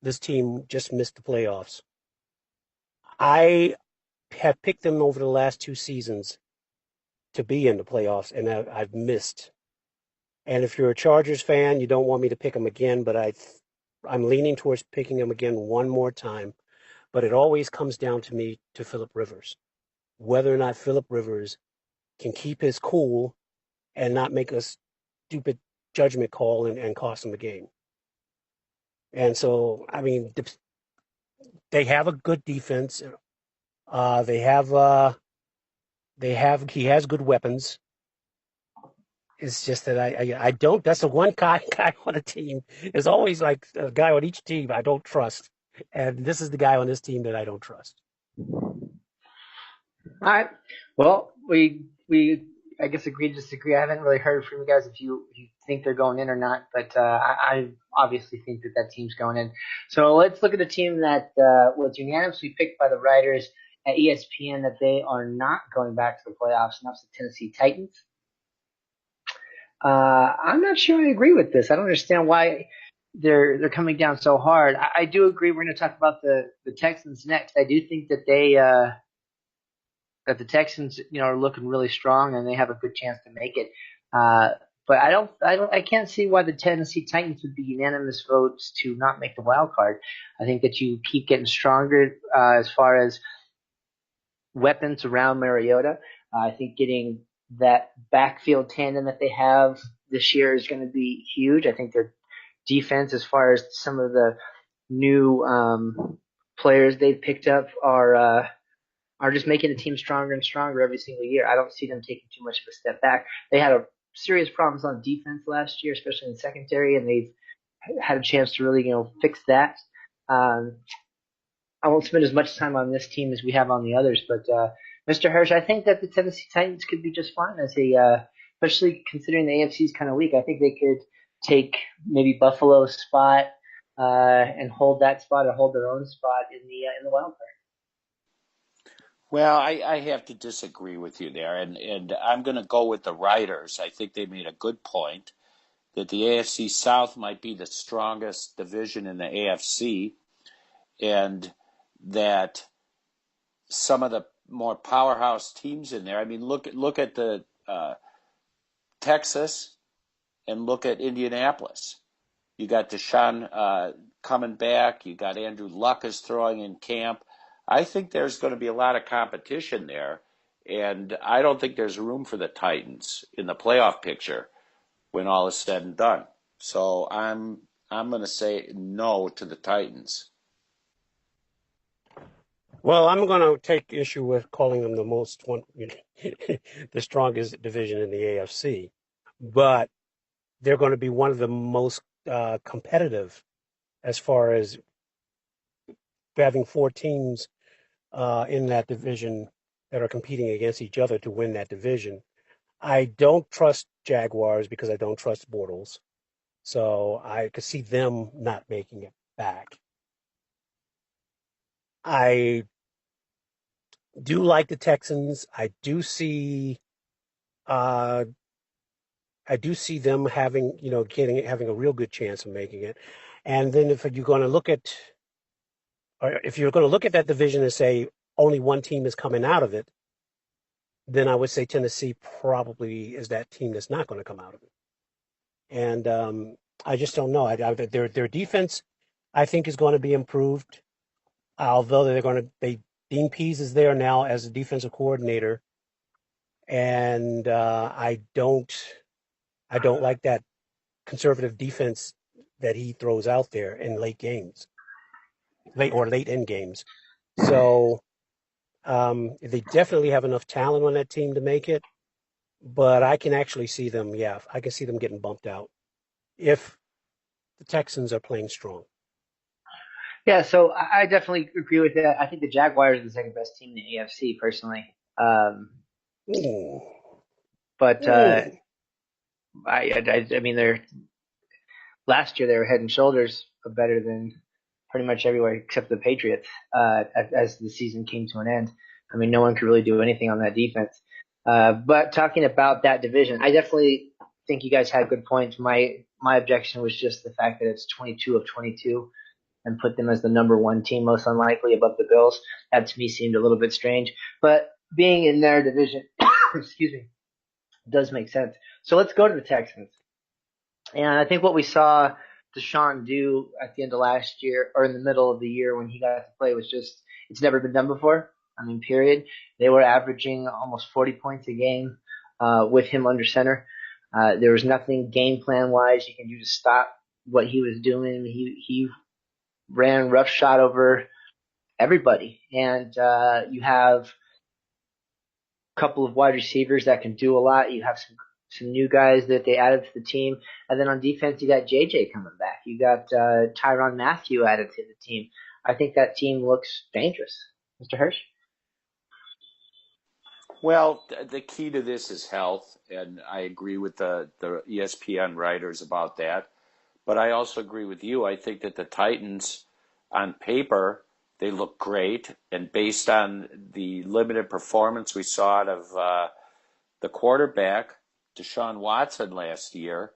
this team just missed the playoffs. I have picked them over the last 2 seasons to be in the playoffs, and I've missed. And if you're a Chargers fan, you don't want me to pick them again, but I'm leaning towards picking them again one more time. But it always comes down to Phillip Rivers. Whether or not Phillip Rivers can keep his cool and not make a stupid judgment call and cost them the game. And so, I mean, they have a good defense. He has good weapons. It's just that I don't. That's the one guy on a team. There's always like a guy on each team I don't trust, and this is the guy on this team that I don't trust. All right. Well, we I guess agree to disagree. I haven't really heard from you guys if you think they're going in or not, but I obviously think that team's going in. So let's look at the team that was unanimously picked by the writers at ESPN that they are not going back to the playoffs, and that's the Tennessee Titans. I'm not sure I agree with this. I don't understand why they're coming down so hard. I do agree. We're going to talk about the Texans next. I do think that that the Texans, are looking really strong and they have a good chance to make it. But I can't see why the Tennessee Titans would be unanimous votes to not make the wild card. I think that you keep getting stronger as far as weapons around Mariota. I think getting that backfield tandem that they have this year is going to be huge. I think their defense, as far as some of the new players they've picked up, are just making the team stronger and stronger every single year. I don't see them taking too much of a step back. They had serious problems on defense last year, especially in the secondary, and they've had a chance to really, fix that. I won't spend as much time on this team as we have on the others, but Mr. Hirsch, I think that the Tennessee Titans could be just fine especially considering the AFC is kind of weak. I think they could take maybe Buffalo's spot and hold that spot or hold their own spot in the wild card. Well, I have to disagree with you there, and I'm going to go with the writers. I think they made a good point that the AFC South might be the strongest division in the AFC, and that some of the more powerhouse teams in there. I mean, look at the Texas and look at Indianapolis. You got Deshaun coming back. You got Andrew Luck is throwing in camp. I think there's going to be a lot of competition there, and I don't think there's room for the Titans in the playoff picture when all is said and done. So I'm going to say no to the Titans. Well, I'm going to take issue with calling them the strongest division in the AFC, but they're going to be one of the most competitive as far as having 4 teams in that division that are competing against each other to win that division. I don't trust Jaguars because I don't trust Bortles, so I could see them not making it back. I do like the Texans. I do see them having a real good chance of making it. And then if you're going to look at that division and say only one team is coming out of it, then I would say Tennessee probably is that team that's not going to come out of it. And I just don't know. Their defense, I think, is going to be improved. Although Dean Pease is there now as a defensive coordinator, and I don't like that conservative defense that he throws out there in late in games. So they definitely have enough talent on that team to make it, but I can actually see them. Yeah, I can see them getting bumped out if the Texans are playing strong. Yeah, so I definitely agree with that. I think the Jaguars are the second best team in the AFC, personally. Ooh. But Ooh. I mean, last year they were head and shoulders better than pretty much everywhere except the Patriots as the season came to an end. I mean, no one could really do anything on that defense. But talking about that division, I definitely think you guys had good points. My objection was just the fact that it's 22 of 22 and put them as the number one team, most unlikely above the Bills. That to me seemed a little bit strange. But being in their division, excuse me, does make sense. So let's go to the Texans. And I think what we saw Deshaun do at the end of last year or in the middle of the year when he got to play was just, it's never been done before. I mean, period. They were averaging almost 40 points a game with him under center. There was nothing game plan wise you can do to stop what he was doing. He ran roughshod over everybody. And you have a couple of wide receivers that can do a lot. You have some new guys that they added to the team. And then on defense, you got JJ coming back. You got Tyrann Mathieu added to the team. I think that team looks dangerous. Mr. Hirsch? Well, the key to this is health, and I agree with the ESPN writers about that. But I also agree with you. I think that the Titans, on paper, they look great, and based on the limited performance we saw out of the quarterback, Deshaun Watson, last year,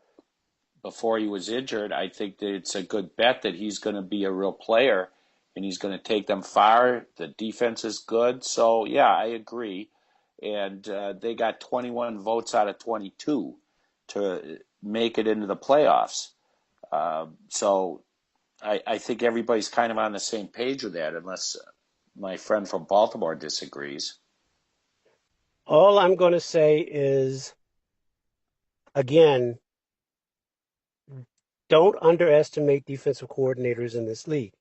before he was injured, I think that it's a good bet that he's going to be a real player and he's going to take them far. The defense is good. So, yeah, I agree. And they got 21 votes out of 22 to make it into the playoffs. So I think everybody's kind of on the same page with that, unless my friend from Baltimore disagrees. All I'm going to say is, again, don't underestimate defensive coordinators in this league.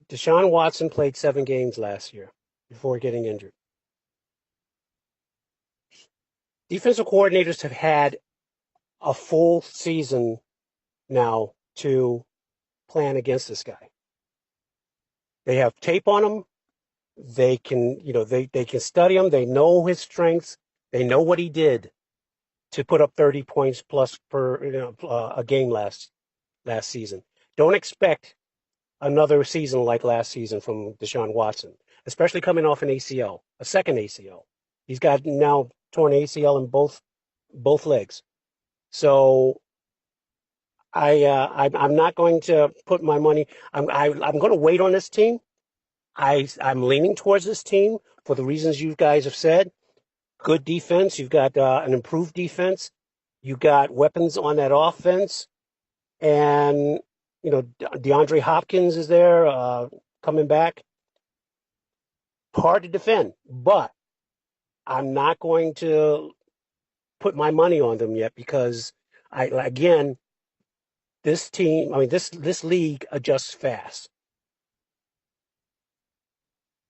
Deshaun Watson played 7 games last year before getting injured. Defensive coordinators have had a full season now to plan against this guy. They have tape on him. They can, they can study him. They know his strengths. They know what he did to put up 30 points plus per a game last season. Don't expect another season like last season from Deshaun Watson, especially coming off an ACL, a second ACL. He's got now torn ACL in both legs. So I'm not going to put my money. I'm going to wait on this team. I'm leaning towards this team for the reasons you guys have said. Good defense. You've got an improved defense. You got weapons on that offense, and DeAndre Hopkins is there coming back. Hard to defend, but I'm not going to put my money on them yet because this team, this league adjusts fast.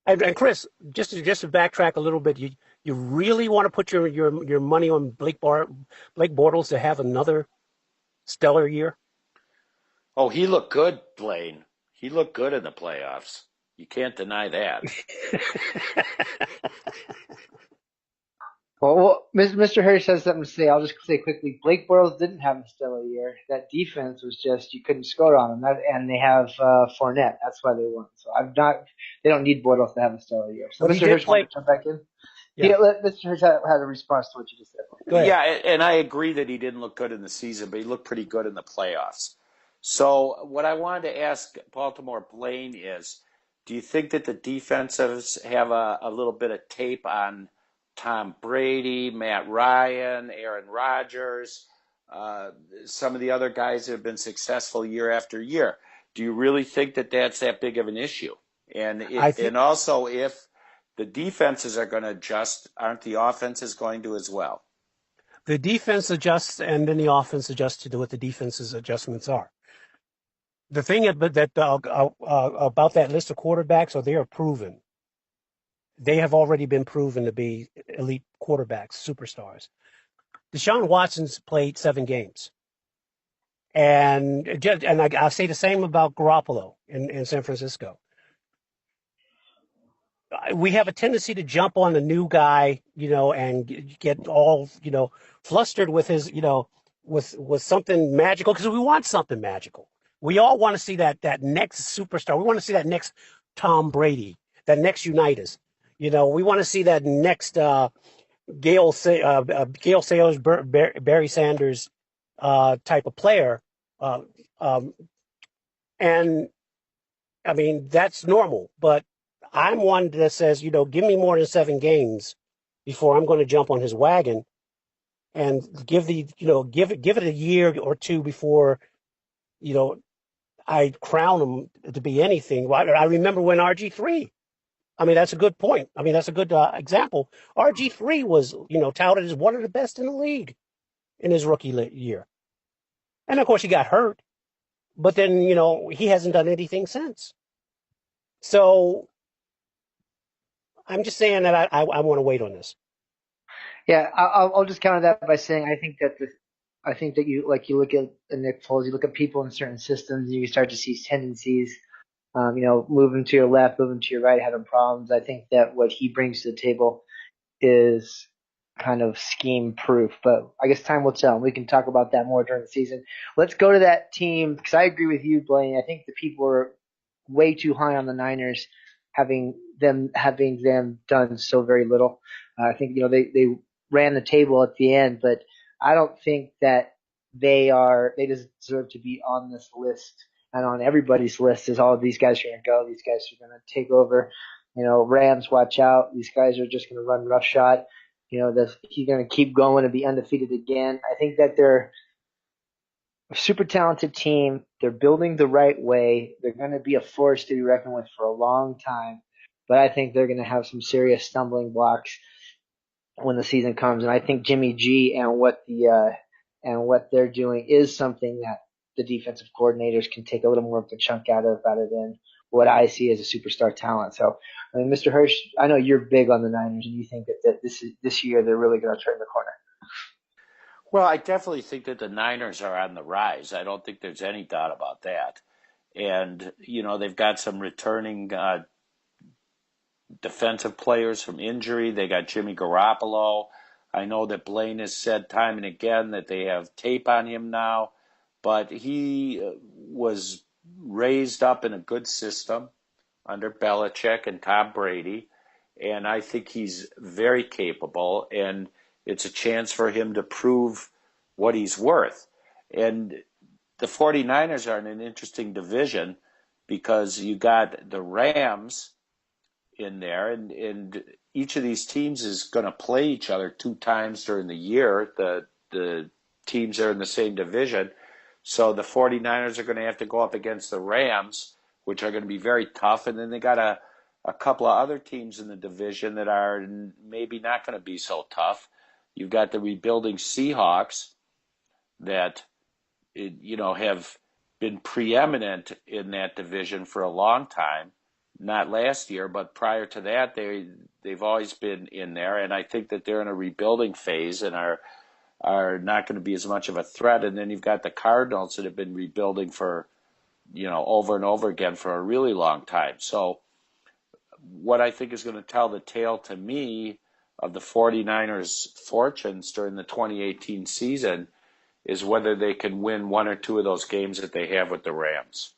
And Chris, just to backtrack a little bit, you really want to put your money on Blake Bortles to have another stellar year? Oh, he looked good, Blaine. He looked good in the playoffs. You can't deny that. Well, Mr. Hirsch has something to say. I'll just say quickly. Blake Bortles didn't have a stellar year. That defense was just, you couldn't score on them. And they have Fournette. That's why they won. So they don't need Bortles to have a stellar year. So But Mr. Hirsch wants to jump back in? Yeah. Mr. Hirsch had a response to what you just said. Go ahead. Yeah, and I agree that he didn't look good in the season, but he looked pretty good in the playoffs. So what I wanted to ask Baltimore Blaine is, do you think that the defensives have a little bit of tape on Tom Brady, Matt Ryan, Aaron Rodgers, some of the other guys that have been successful year after year? Do you really think that that's that big of an issue? And also, if the defenses are going to adjust, aren't the offenses going to as well? The defense adjusts, and then the offense adjusts to do what the defense's adjustments are. The thing about that list of quarterbacks, they are proven. They have already been proven to be elite quarterbacks, superstars. Deshaun Watson's played 7 games. And I'll say the same about Garoppolo in San Francisco. We have a tendency to jump on the new guy, and get all, flustered with his, with something magical, because we want something magical. We all want to see that next superstar. We want to see that next Tom Brady, that next Unitas. We want to see that next Gale Sayers, Barry Sanders type of player. And I mean, that's normal, but I'm one that says, give me more than 7 games before I'm going to jump on his wagon, and give it a year or two before, I crown him to be anything. I remember when RG3, I mean, that's a good point. I mean, that's a good example. RG3 was, touted as one of the best in the league in his rookie year. And of course he got hurt, but then, he hasn't done anything since. So I'm just saying that I want to wait on this. Yeah, I'll just counter that by saying I think that you look at Nick Foles, you look at people in certain systems, and you start to see tendencies. Moving to your left, moving to your right, having problems. I think that what he brings to the table is kind of scheme proof, but I guess time will tell. We can talk about that more during the season. Let's go to that team, because I agree with you, Blaine. I think the people are way too high on the Niners, having them done so very little. I think they ran the table at the end, but I don't think that they deserve to be on this list and on everybody's list. Is all of these guys are going to go. These guys are going to take over. Rams, watch out. These guys are just going to run roughshod. He's going to keep going and be undefeated again. I think that they're a super talented team. They're building the right way. They're going to be a force to be reckoned with for a long time. But I think they're going to have some serious stumbling blocks when the season comes. And I think Jimmy G and what they're doing is something that the defensive coordinators can take a little more of a chunk out of, rather than what I see as a superstar talent. So, I mean, Mr. Hirsch, I know you're big on the Niners, and you think that this year they're really going to turn the corner. Well, I definitely think that the Niners are on the rise. I don't think there's any doubt about that. And, they've got some returning defensive players from injury. They got Jimmy Garoppolo. I know that Blaine has said time and again that they have tape on him now, but he was raised up in a good system under Belichick and Tom Brady, and I think he's very capable, and it's a chance for him to prove what he's worth. And the 49ers are in an interesting division because you got the Rams in there, and each of these teams is going to play each other 2 times during the year. The teams are in the same division. So the 49ers are going to have to go up against the Rams, which are going to be very tough. And then they got a couple of other teams in the division that are maybe not going to be so tough. You've got the rebuilding Seahawks that, have been preeminent in that division for a long time. Not last year, but prior to that, they've always been in there. And I think that they're in a rebuilding phase and are not going to be as much of a threat. And then you've got the Cardinals that have been rebuilding for, over and over again for a really long time. So what I think is going to tell the tale to me of the 49ers' fortunes during the 2018 season is whether they can win 1 or 2 of those games that they have with the Rams.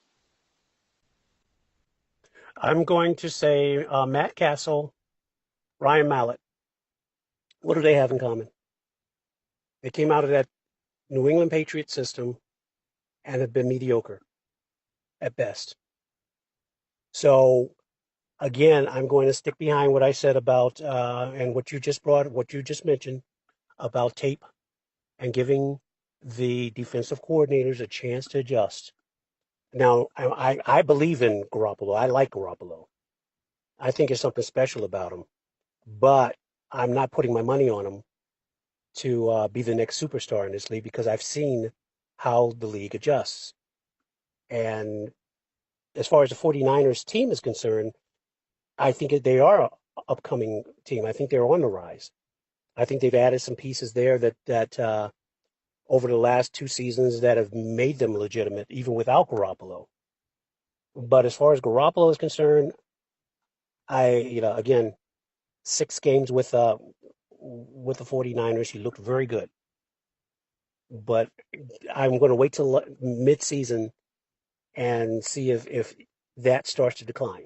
I'm going to say Matt Castle, Ryan Mallett. What do they have in common? They came out of that New England Patriot system and have been mediocre at best. So, again, I'm going to stick behind what I said about and what you just mentioned about tape and giving the defensive coordinators a chance to adjust. Now, I believe in Garoppolo. I like Garoppolo. I think there's something special about him. But I'm not putting my money on him to be the next superstar in this league, because I've seen how the league adjusts. And as far as the 49ers team is concerned, I think they are an upcoming team. I think they're on the rise. I think they've added some pieces there that over the last 2 seasons that have made them legitimate, even without Garoppolo. But as far as Garoppolo is concerned, again, 6 games with the 49ers, he looked very good. But I'm going to wait till mid-season and see if that starts to decline.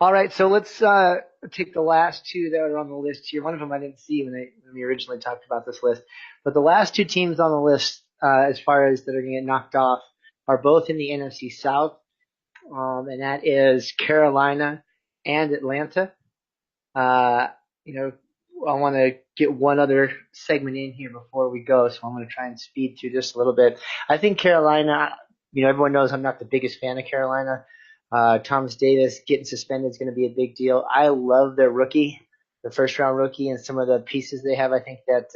All right, so let's take the last two that are on the list here. One of them I didn't see when we originally talked about this list, but the last two teams on the list, as far as that are going to get knocked off, are both in the NFC South, and that is Carolina and Atlanta. You know, I want to get one other segment in here before we go, so I'm going to try and speed through just a little bit. I think Carolina, everyone knows I'm not the biggest fan of Carolina. Thomas Davis getting suspended is going to be a big deal. I love their rookie, the first round rookie, and some of the pieces they have. I think that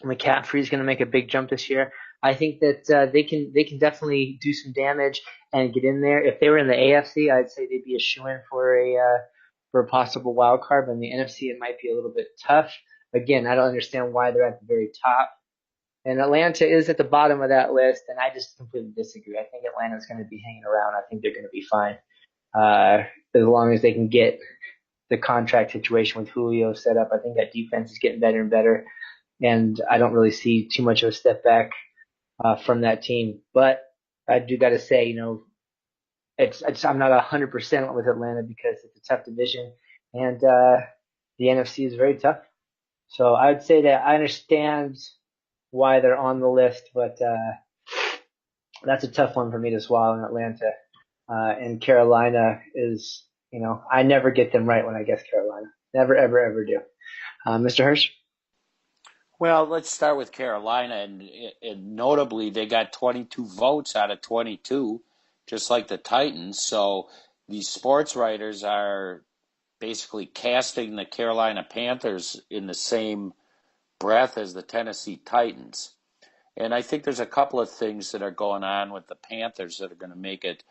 McCaffrey is going to make a big jump this year. I think that they can definitely do some damage and get in there. If they were in the AFC, I'd say they'd be a shoo-in for a possible wild card. But in the NFC, it might be a little bit tough. Again, I don't understand why they're at the very top. And Atlanta is at the bottom of that list, and I just completely disagree. I think Atlanta's going to be hanging around. I think they're going to be fine as long as they can get the contract situation with Julio set up. I think that defense is getting better and better, and I don't really see too much of a step back from that team. But I do got to say, I'm not 100% with Atlanta because it's a tough division, and the NFC is very tough. So I would say that I understand why they're on the list, but that's a tough one for me to swallow in Atlanta. And Carolina is, I never get them right when I guess Carolina. Never, ever, ever do. Mr. Hirsch? Well, let's start with Carolina, and notably, they got 22 votes out of 22, just like the Titans. So these sports writers are basically casting the Carolina Panthers in the same breath as the Tennessee Titans. And I think there's a couple of things that are going on with the Panthers that are going to make it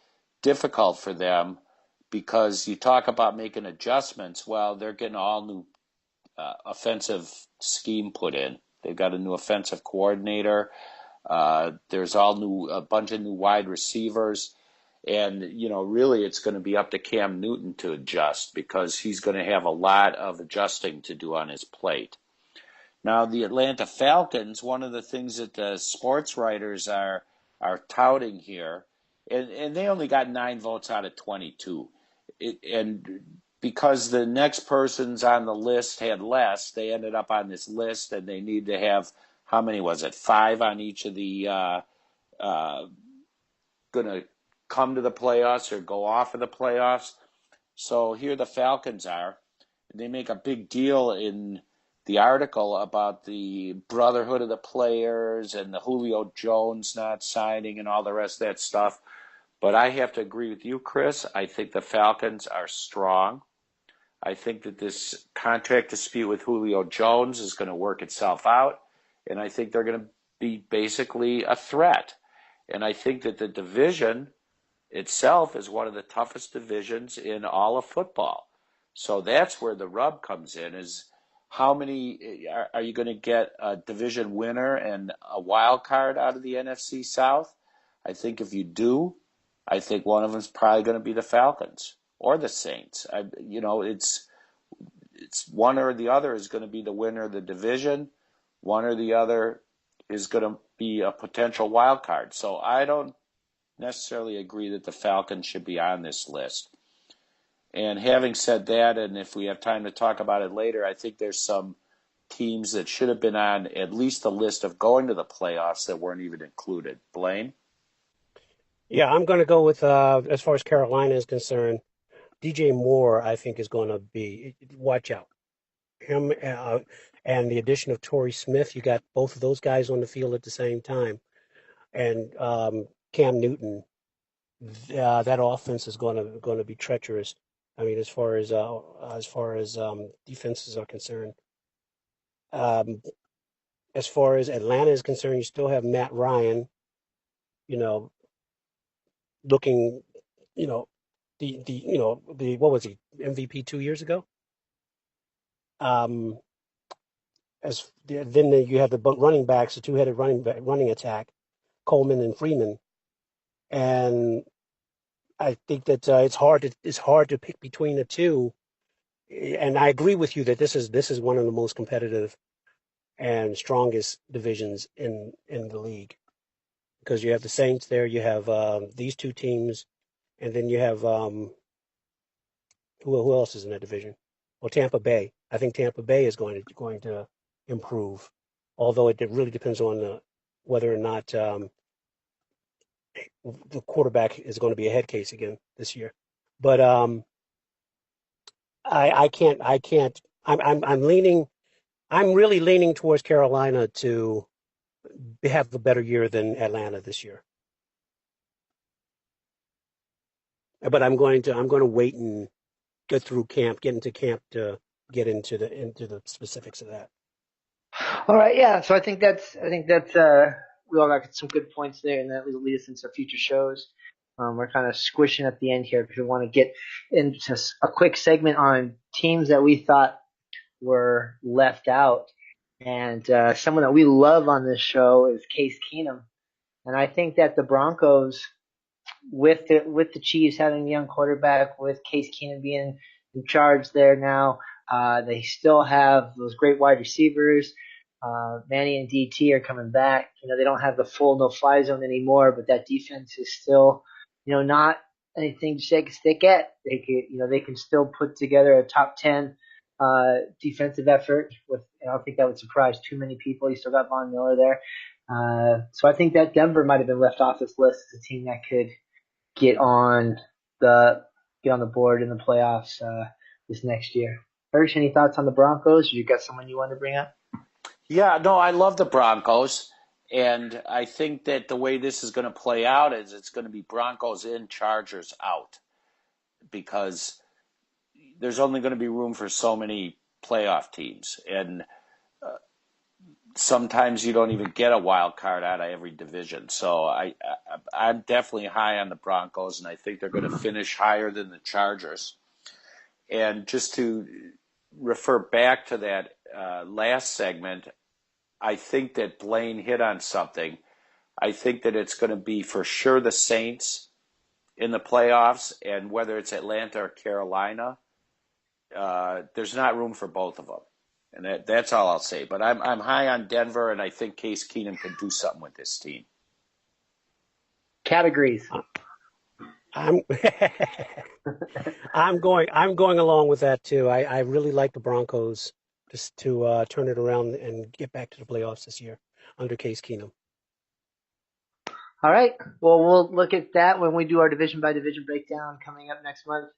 difficult for them, because you talk about making adjustments. Well, they're getting all new offensive scheme put in. They've got a new offensive coordinator. There's a bunch of new wide receivers. And, really it's going to be up to Cam Newton to adjust, because he's going to have a lot of adjusting to do on his plate. Now, the Atlanta Falcons, one of the things that the sports writers are touting here, and they only got 9 votes out of 22. And because the next persons on the list had less, they ended up on this list, and they need to have, how many was it, 5 on each of the going to come to the playoffs or go off of the playoffs. So here the Falcons are. They make a big deal in the article about the brotherhood of the players and the Julio Jones not signing and all the rest of that stuff. But I have to agree with you, Chris. I think the Falcons are strong. I think that this contract dispute with Julio Jones is going to work itself out, and I think they're going to be basically a threat. And I think that the division itself is one of the toughest divisions in all of football. So that's where the rub comes in, is how many are you going to get a division winner and a wild card out of the NFC South? I think if you do, I think one of them is probably going to be the Falcons or the Saints. It's one or the other is going to be the winner of the division. One or the other is going to be a potential wild card. So I don't necessarily agree that the Falcons should be on this list. And having said that, and if we have time to talk about it later, I think there's some teams that should have been on at least the list of going to the playoffs that weren't even included. Blaine? Yeah, I'm going to go with, as far as Carolina is concerned, DJ Moore, I think, is going to be, watch out. Him and the addition of Torrey Smith, you got both of those guys on the field at the same time. And Cam Newton, that offense is going to be treacherous. I mean, as far as defenses are concerned. as far as Atlanta is concerned, you still have Matt Ryan, you know, looking, you know, the what was he, MVP 2 years ago? Um, you have the running backs, the two-headed running attack, Coleman and Freeman, and I think that it's hard to pick between the two. And I agree with you that this is one of the most competitive and strongest divisions in the league, because you have the Saints there, you have these two teams, and then you have who else is in that division? Well, Tampa Bay. I think Tampa Bay is going to improve, although it really depends on whether or not the quarterback is going to be a head case again this year. But I can't. I'm really leaning towards Carolina to have a better year than Atlanta this year. But I'm going to wait and get into camp to get into the specifics of that. All right, yeah. So I think that's we all got some good points there, and that will lead us into future shows. We're kind of squishing at the end here because we want to get into a quick segment on teams that we thought were left out, and someone that we love on this show is Case Keenum, and I think that the Broncos, with the Chiefs having a young quarterback, with Case Keenum being in charge there now, they still have those great wide receivers. Manny and DT are coming back. They don't have the full no-fly zone anymore, but that defense is still, not anything to shake a stick at. They can still put together a top 10 defensive effort. I don't think that would surprise too many people. You still got Von Miller there. So I think that Denver might have been left off this list as a team that could get on the board in the playoffs this next year. Hirsch, any thoughts on the Broncos? You got someone you want to bring up? Yeah, no, I love the Broncos, and I think that the way this is going to play out is it's going to be Broncos in, Chargers out, because there's only going to be room for so many playoff teams, and sometimes you don't even get a wild card out of every division. So I'm definitely high on the Broncos, and I think they're going to finish higher than the Chargers. And just to refer back to that last segment, I think that Blaine hit on something. I think that it's going to be for sure the Saints in the playoffs, and whether it's Atlanta or Carolina, there's not room for both of them. And that's all I'll say. But I'm high on Denver, and I think Case Keenum can do something with this team. Categories. I'm I'm going along with that too. I really like the Broncos just to turn it around and get back to the playoffs this year under Case Keenum. All right. Well, we'll look at that when we do our division by division breakdown coming up next month.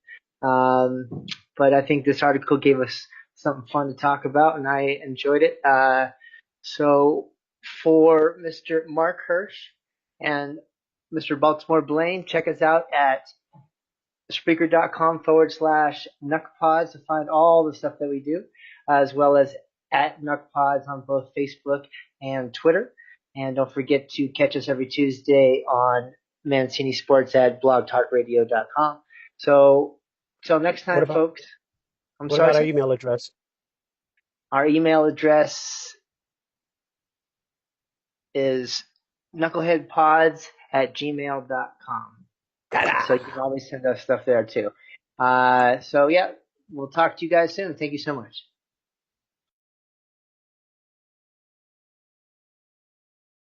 But I think this article gave us something fun to talk about, and I enjoyed it. So for Mr. Mark Hirsch and Mr. Baltimore Blaine, check us out at Spreaker.com/NuckPods to find all the stuff that we do, as well as at NuckPods on both Facebook and Twitter. And don't forget to catch us every Tuesday on Mancini Sports at blogtalkradio.com. So next time, folks. What about our email address? Our email address is knuckleheadpods@gmail.com. So you can always send us stuff there too. So yeah, we'll talk to you guys soon. Thank you so much.